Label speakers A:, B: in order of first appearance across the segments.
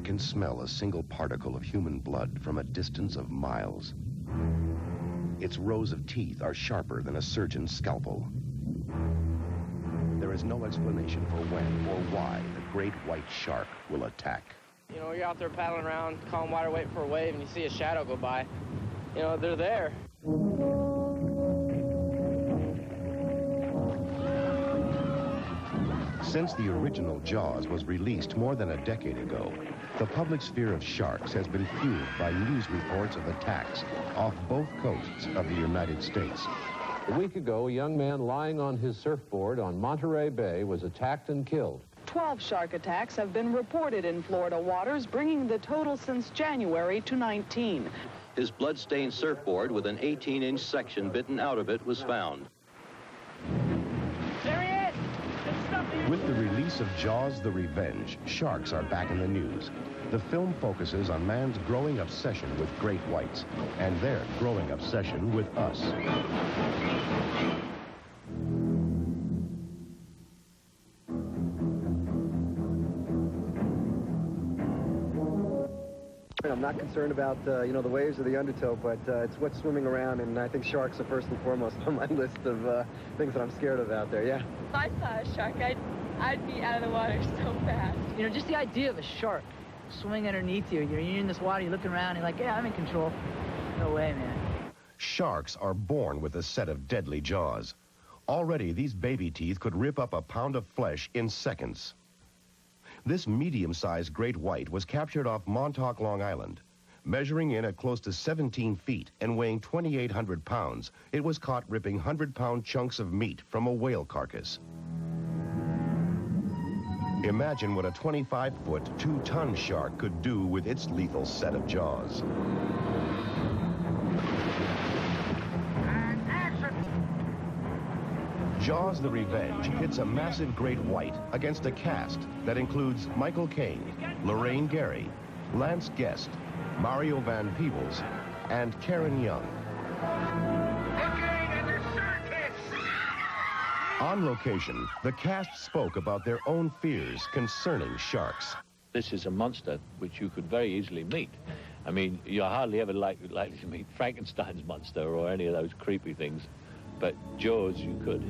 A: can smell a single particle of human blood from a distance of miles. Its rows of teeth are sharper than a surgeon's scalpel. There is no explanation for when or why the great white shark will attack.
B: You know, you're out there paddling around, calm water, waiting for a wave, and you see a shadow go by. You know, they're there.
A: Since the original Jaws was released more than a decade ago, the public's fear of sharks has been fueled by news reports of attacks off both coasts of the United States.
C: A week ago, a young man lying on his surfboard on Monterey Bay was attacked and killed.
D: 12 shark attacks have been reported in Florida waters, bringing the total since January to 19.
E: His blood-stained surfboard with an 18-inch section bitten out of it was found.
B: There he is!
A: With the release of Jaws: The Revenge, sharks are back in the news. The film focuses on man's growing obsession with great whites and their growing obsession with us.
F: I'm not concerned about, the waves or the undertow, but it's what's swimming around, and I think sharks are first and foremost on my list of things that I'm scared of out there, yeah.
G: If I saw a shark, I'd be out of the water so fast.
H: You know, just the idea of a shark swimming underneath you. You're in this water, you're looking around, you're like, yeah, I'm in control. No way, man.
A: Sharks are born with a set of deadly jaws. Already, these baby teeth could rip up a pound of flesh in seconds. This medium-sized great white was captured off Montauk, Long Island. Measuring in at close to 17 feet and weighing 2,800 pounds, it was caught ripping 100-pound chunks of meat from a whale carcass. Imagine what a 25-foot, 2-ton shark could do with its lethal set of jaws. Jaws: The Revenge pits a massive great white against a cast that includes Michael Caine, Lorraine Gary, Lance Guest, Mario Van Peebles, and Karen Young. On location, the cast spoke about their own fears concerning sharks.
I: This is a monster which you could very easily meet. I mean, you're hardly ever likely to meet Frankenstein's monster or any of those creepy things, but Jaws you could.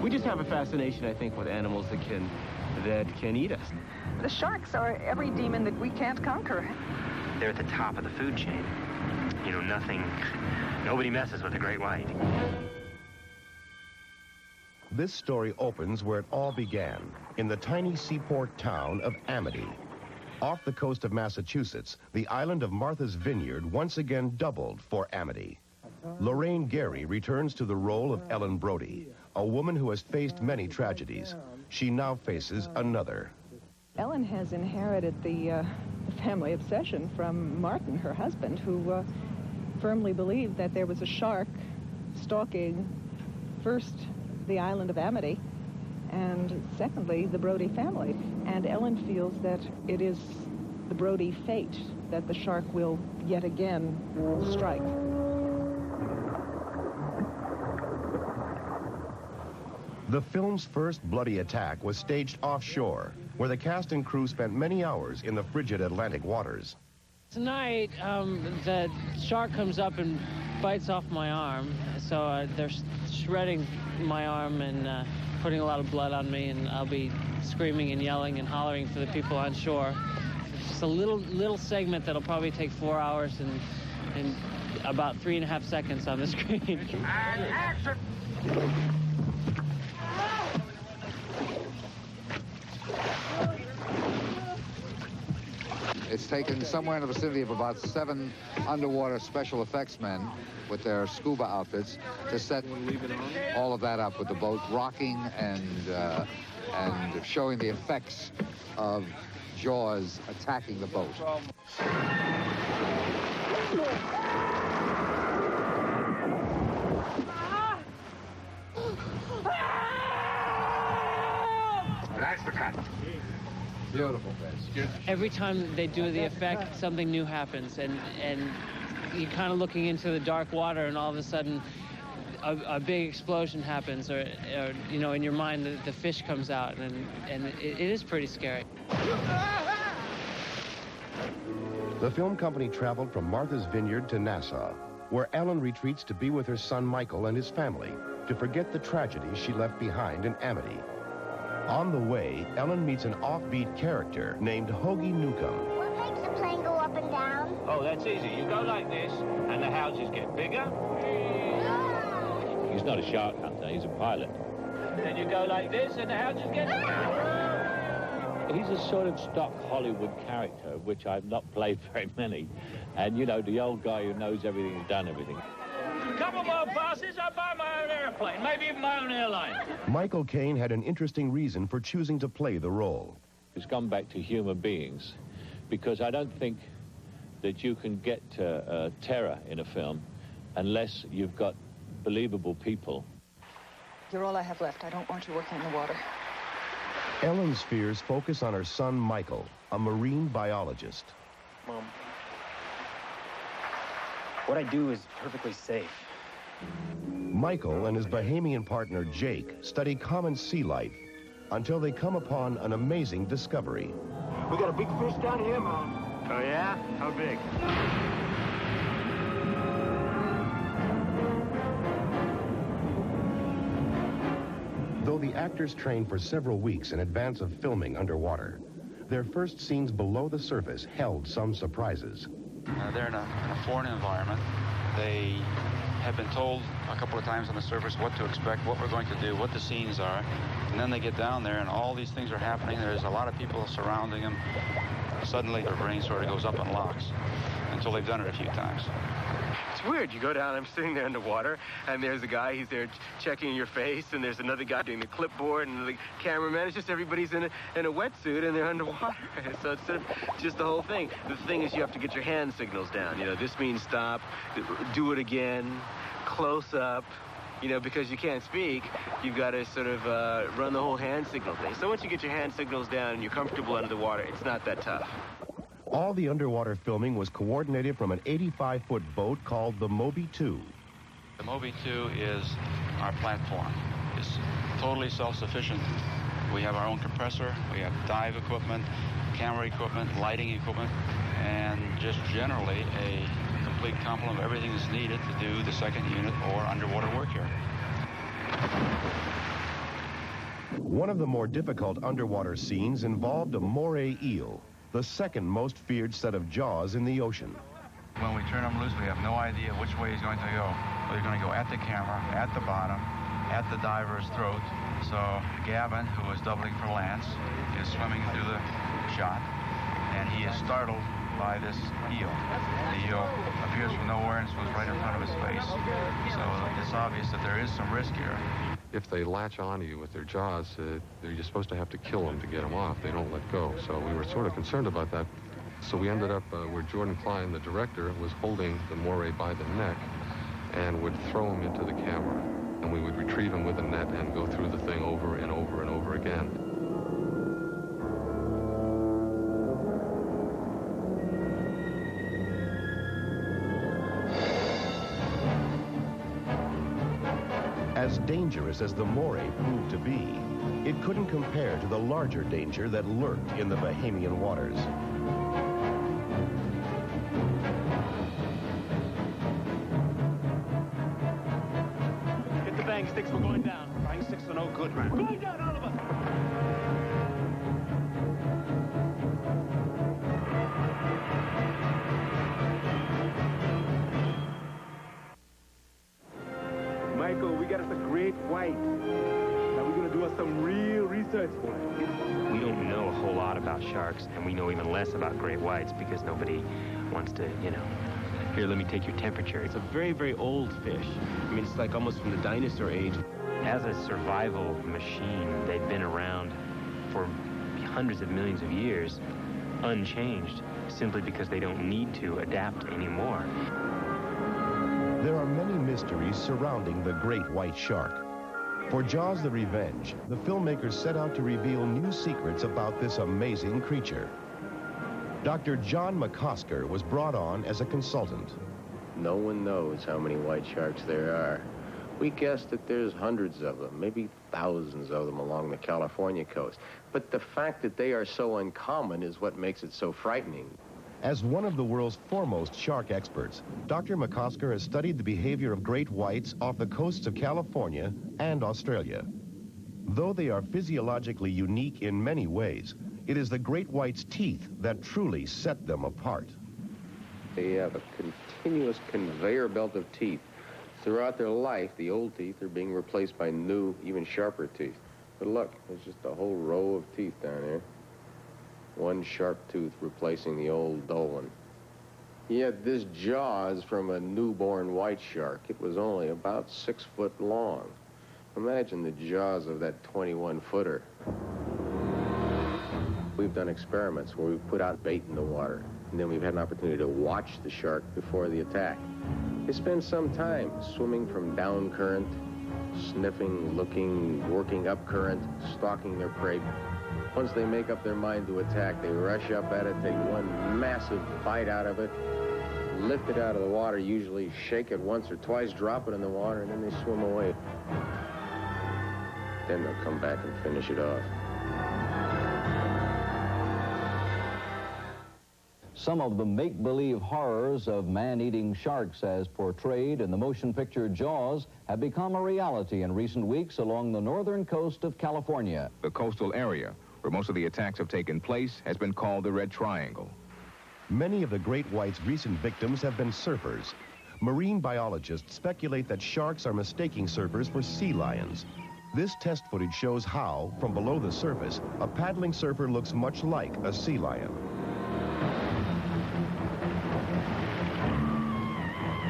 B: We just have a fascination, I think, with animals that can eat us.
D: The sharks are every demon that we can't conquer.
J: They're at the top of the food chain. You know, nobody messes with a great white.
A: This story opens where it all began, in the tiny seaport town of Amity. Off the coast of Massachusetts, the island of Martha's Vineyard once again doubled for Amity. Lorraine Gary returns to the role of Ellen Brody, a woman who has faced many tragedies. She now faces another.
D: Ellen has inherited the family obsession from Martin, her husband, who firmly believed that there was a shark stalking first the island of Amity and secondly the Brody family. And Ellen feels that it is the Brody fate that the shark will yet again strike.
A: The film's first bloody attack was staged offshore, where the cast and crew spent many hours in the frigid Atlantic waters.
B: Tonight, the shark comes up and bites off my arm, so they're shredding my arm and putting a lot of blood on me, and I'll be screaming and yelling and hollering for the people on shore. It's just a little segment that'll probably take 4 hours and about 3.5 seconds on the screen. And action!
K: It's taken somewhere in the vicinity of about 7 underwater special effects men with their scuba outfits to set all of that up with the boat rocking and showing the effects of Jaws attacking the boat.
J: That's the cut.
K: Beautiful, Vince.
B: Every time they do the effect, something new happens, and you're kind of looking into the dark water, and all of a sudden, a big explosion happens, or you know, in your mind, the fish comes out, and it is pretty scary.
A: The film company traveled from Martha's Vineyard to Nassau, where Ellen retreats to be with her son Michael and his family to forget the tragedy she left behind in Amity. On the way, Ellen meets an offbeat character named Hoagie Newcomb.
L: What makes the plane go up and down?
I: Oh, that's easy. You go like this, and the houses get bigger. He's not a shark hunter, he's a pilot. Then you go like this, and the houses get bigger. He's a sort of stock Hollywood character, of which I've not played very many. And, you know, the old guy who knows everything and done everything. A couple more passes, I'll buy my own airplane, maybe even my own airline.
A: Michael Caine had an interesting reason for choosing to play the role.
I: It's gone back to human beings, because I don't think that you can get terror in a film unless you've got believable people.
M: You're all I have left. I don't want you working in the water.
A: Ellen's fears focus on her son Michael, a marine biologist.
J: Mom, what I do is perfectly safe.
A: Michael and his Bahamian partner Jake study common sea life until they come upon an amazing discovery.
N: We got a big fish down here, Mom.
J: Oh, yeah? How big?
A: Though the actors trained for several weeks in advance of filming underwater, their first scenes below the surface held some surprises.
O: They're in a foreign environment. They have been told a couple of times on the surface what to expect, what we're going to do, what the scenes are. And then they get down there and all these things are happening. There's a lot of people surrounding them. Suddenly their brain sort of goes up and locks until they've done it a few times.
N: It's weird. You go down, I'm sitting there underwater, and there's a guy, he's there checking your face, and there's another guy doing the clipboard, and the cameraman. It's just everybody's in a wetsuit, and they're underwater. So it's sort of just the whole thing. The thing is you have to get your hand signals down. You know, this means stop, do it again, close up. You know, because you can't speak, you've got to sort of run the whole hand signal thing. So once you get your hand signals down and you're comfortable under the water, it's not that tough.
A: All the underwater filming was coordinated from an 85-foot boat called the Moby 2.
O: The Moby 2 is our platform. It's totally self-sufficient. We have our own compressor, we have dive equipment, camera equipment, lighting equipment, and just generally a complete complement of everything that's needed to do the second unit or underwater work here.
A: One of the more difficult underwater scenes involved a moray eel, the second most feared set of jaws in the ocean.
O: When we turn them loose, we have no idea which way he's going to go. Whether he's going to go at the camera, at the bottom, at the diver's throat. So Gavin, who is doubling for Lance, is swimming through the shot, and he is startled by this eel. The eel appears from nowhere and swims right in front of his face. So it's obvious that there is some risk here.
C: If they latch onto you with their jaws, you're supposed to have to kill them to get them off. They don't let go. So we were sort of concerned about that. So we ended up where Jordan Klein, the director, was holding the moray by the neck and would throw him into the camera. And we would retrieve him with a net and go through the thing over and over and over again.
A: As dangerous as the moray proved to be, it couldn't compare to the larger danger that lurked in the Bahamian waters.
N: Get the bang sticks, we're going down. Bang sticks are no good, man. We're going down, all of us. Michael, we got us a great white. Now we're going to do us some real research for it.
J: We don't know a whole lot about sharks, and we know even less about great whites because nobody wants to, you know, here, let me take your temperature.
N: It's a very, very old fish. I mean, it's like almost from the dinosaur age.
J: As a survival machine, they've been around for hundreds of millions of years, unchanged, simply because they don't need to adapt anymore.
A: There are many mysteries surrounding the great white shark. For Jaws the Revenge, the filmmakers set out to reveal new secrets about this amazing creature. Dr. John McCosker was brought on as a consultant.
P: No one knows how many white sharks there are. We guess that there's hundreds of them, maybe thousands of them along the California coast. But the fact that they are so uncommon is what makes it so frightening.
A: As one of the world's foremost shark experts, Dr. McCosker has studied the behavior of great whites off the coasts of California and Australia. Though they are physiologically unique in many ways, it is the great white's teeth that truly set them apart.
P: They have a continuous conveyor belt of teeth. Throughout their life, the old teeth are being replaced by new, even sharper teeth. But look, there's just a whole row of teeth down here. One sharp tooth replacing the old dull one. Yet this jaw is from a newborn white shark. It was only about 6 foot long. Imagine the jaws of that 21-footer. We've done experiments where we've put out bait in the water, and then we've had an opportunity to watch the shark before the attack. They spend some time swimming from down current, sniffing, looking, working up current, stalking their prey. Once they make up their mind to attack, they rush up at it, take one massive bite out of it, lift it out of the water, usually shake it once or twice, drop it in the water, and then they swim away. Then they'll come back and finish it off.
Q: Some of the make-believe horrors of man-eating sharks as portrayed in the motion picture Jaws have become a reality in recent weeks along the northern coast of California.
R: The coastal area where most of the attacks have taken place has been called the Red Triangle.
A: Many of the great white's recent victims have been surfers. Marine biologists speculate that sharks are mistaking surfers for sea lions. This test footage shows how, from below the surface, a paddling surfer looks much like a sea lion.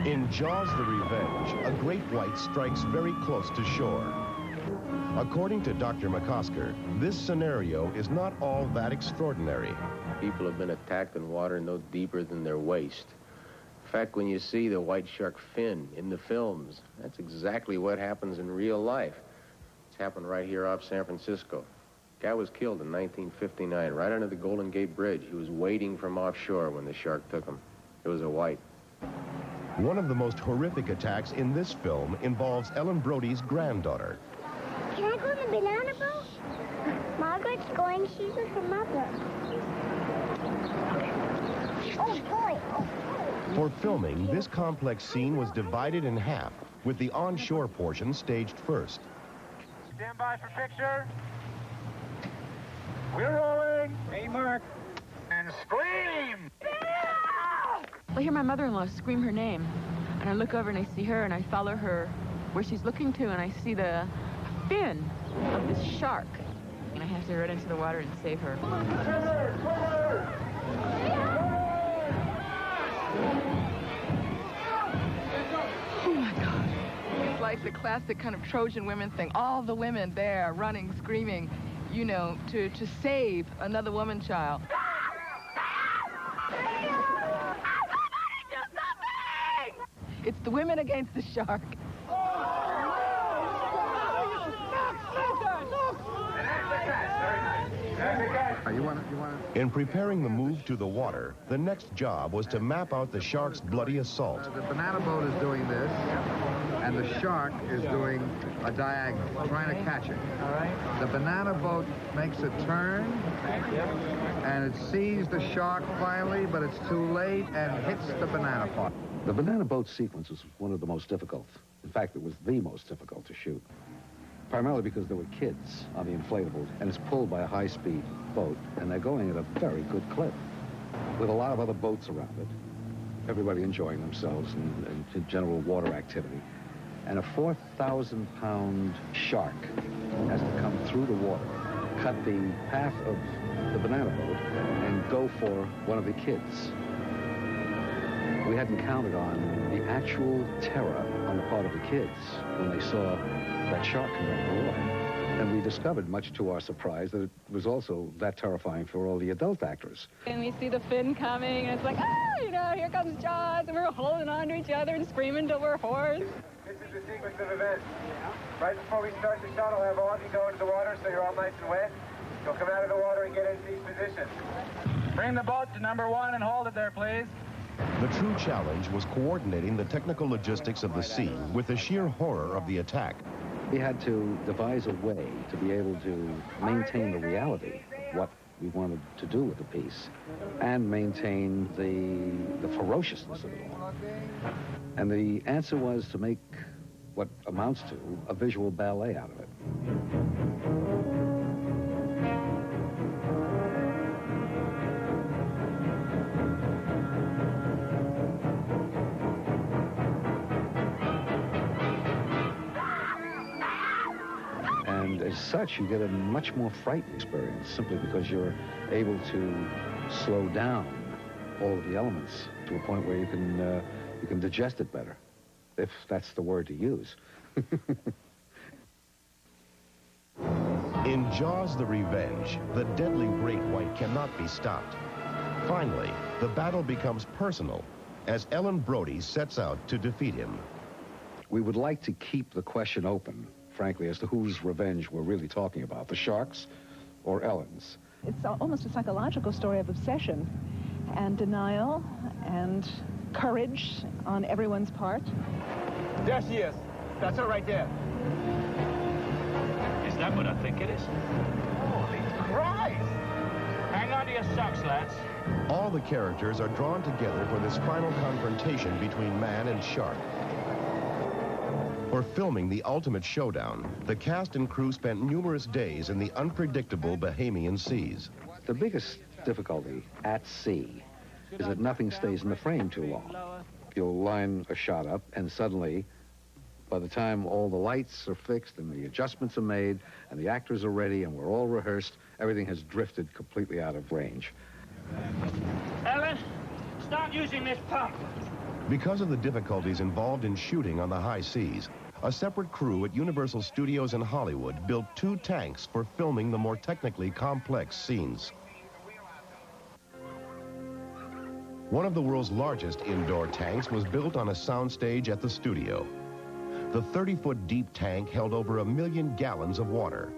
A: In Jaws the Revenge, a great white strikes very close to shore. According to Dr. McCosker, this scenario is not all that extraordinary.
P: People have been attacked in water no deeper than their waist. In fact, when you see the white shark fin in the films, that's exactly what happens in real life. It's happened right here off San Francisco. Guy was killed in 1959, right under the Golden Gate Bridge. He was waiting from offshore when the shark took him. It was a white.
A: One of the most horrific attacks in this film involves Ellen Brody's granddaughter.
L: Can I go on the banana boat? Margaret's going. She's with her mother. Oh, boy.
A: For filming, this complex scene was divided in half, with the onshore portion staged first.
S: Stand by for picture. We're rolling. Hey, Mark. And scream!
G: I hear my mother-in-law scream her name, and I look over and I see her, and I follow her where she's looking to, and I see the fin of this shark, and I have to run into the water and save her.
T: Oh my God. It's like the classic kind of Trojan women thing. All the women there running, screaming, you know, to save another woman child. It's the women against the shark.
A: In preparing the move to the water, the next job was to map out the shark's bloody assault.
K: The banana boat is doing this, and the shark is doing a diagonal, trying to catch it.
H: All right.
K: The banana boat makes a turn, and it sees the shark finally, but it's too late and hits the banana pot.
U: The banana boat sequence was one of the most difficult. In fact, it was the most difficult to shoot. Primarily because there were kids on the inflatable, and it's pulled by a high-speed boat, and they're going at a very good clip, with a lot of other boats around it, everybody enjoying themselves and general water activity. And a 4,000-pound shark has to come through the water, cut the path of the banana boat, and go for one of the kids. We hadn't counted on the actual terror on the part of the kids when they saw that shark come out of the water. And we discovered, much to our surprise, that it was also that terrifying for all the adult actors.
G: And we see the fin coming, and it's like, ah, you know, here comes Jaws, and we're holding on to each other and screaming till we're hoarse.
S: This is the sequence of events. Right before we start the shot, I'll have all of you go into the water so you're all nice and wet. You'll come out of the water and get into each position. Bring the boat to number 1 and hold it there, please.
A: The true challenge was coordinating the technical logistics of the scene with the sheer horror of the attack.
U: We had to devise a way to be able to maintain the reality of what we wanted to do with the piece and maintain the ferociousness of it all. And the answer was to make what amounts to a visual ballet out of it. And as such, you get a much more frightened experience simply because you're able to slow down all of the elements to a point where you can digest it better, if that's the word to use.
A: In Jaws: The Revenge, the deadly great white cannot be stopped. Finally, the battle becomes personal as Ellen Brody sets out to defeat him.
U: We would like to keep the question open, frankly, as to whose revenge we're really talking about, the sharks or Ellen's.
D: It's almost a psychological story of obsession and denial and courage on everyone's part.
S: There she is. That's her right there.
I: Is that what I think it is?
S: Holy Christ!
I: Hang on to your socks, lads.
A: All the characters are drawn together for this final confrontation between man and shark. For filming the ultimate showdown, the cast and crew spent numerous days in the unpredictable Bahamian seas.
U: The biggest difficulty at sea is that nothing stays in the frame too long. You'll line a shot up, and suddenly, by the time all the lights are fixed and the adjustments are made and the actors are ready and we're all rehearsed, everything has drifted completely out of range.
I: Ellen, start using this pump.
A: Because of the difficulties involved in shooting on the high seas, a separate crew at Universal Studios in Hollywood built 2 tanks for filming the more technically complex scenes. One of the world's largest indoor tanks was built on a soundstage at the studio. The 30-foot deep tank held over 1 million gallons of water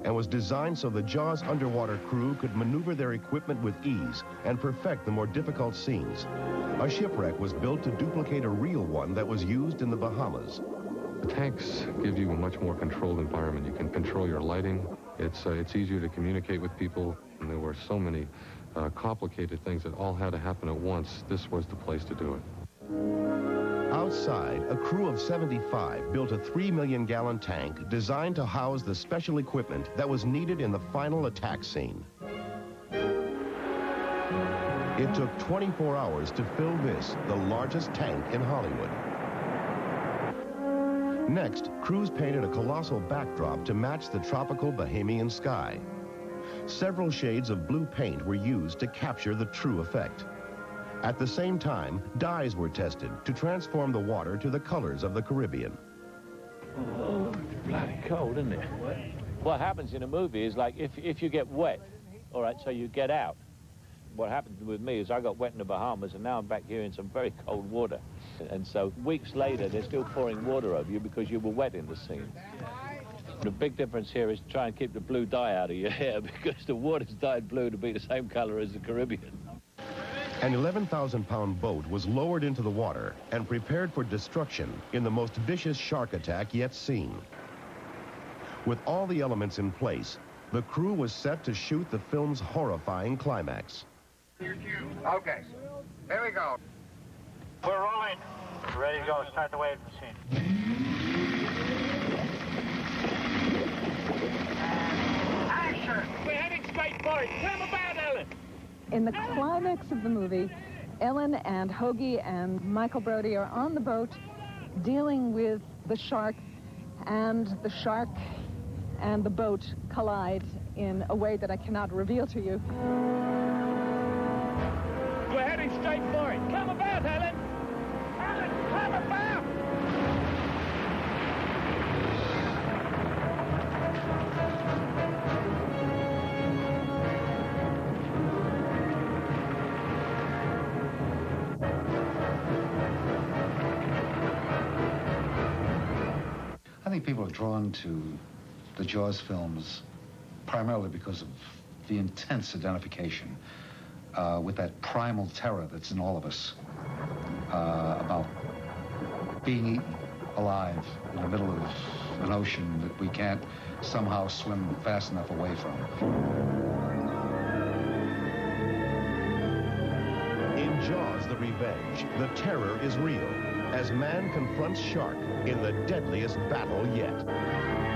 A: and was designed so the Jaws underwater crew could maneuver their equipment with ease and perfect the more difficult scenes. A shipwreck was built to duplicate a real one that was used in the Bahamas.
C: The tanks give you a much more controlled environment. You can control your lighting. It's easier to communicate with people. And there were so many complicated things that all had to happen at once. This was the place to do it.
A: Outside, a crew of 75 built a 3 million gallon tank designed to house the special equipment that was needed in the final attack scene. It took 24 hours to fill this, the largest tank in Hollywood. Next, crews painted a colossal backdrop to match the tropical Bahamian sky. Several shades of blue paint were used to capture the true effect. At the same time, dyes were tested to transform the water to the colors of the Caribbean.
I: Oh, it's bloody cold, isn't it? What happens in a movie is like if you get wet, all right, so you get out. What happened with me is I got wet in the Bahamas, and now I'm back here in some very cold water. And so weeks later, they're still pouring water over you because you were wet in the scene. The big difference here is to try and keep the blue dye out of your hair because the water's dyed blue to be the same color as the Caribbean.
A: An 11,000-pound boat was lowered into the water and prepared for destruction in the most vicious shark attack yet seen. With all the elements in place, the crew was set to shoot the film's horrifying climax.
S: Okay, here we go.
I: We're rolling. Ready to go. Start the wave machine. Action! We're heading straight for it. Come about, Ellen.
D: In the climax of the movie, Ellen and Hoagie and Michael Brody are on the boat dealing with the shark, and the shark and the boat collide in a way that I cannot reveal to you.
I: We're heading straight for it. Come about, Ellen. Ellen, come about.
U: I think people are drawn to the Jaws films primarily because of the intense identification with that primal terror that's in all of us about being eaten alive in the middle of an ocean that we can't somehow swim fast enough away from.
A: revenge, the terror is real as man confronts shark in the deadliest battle yet.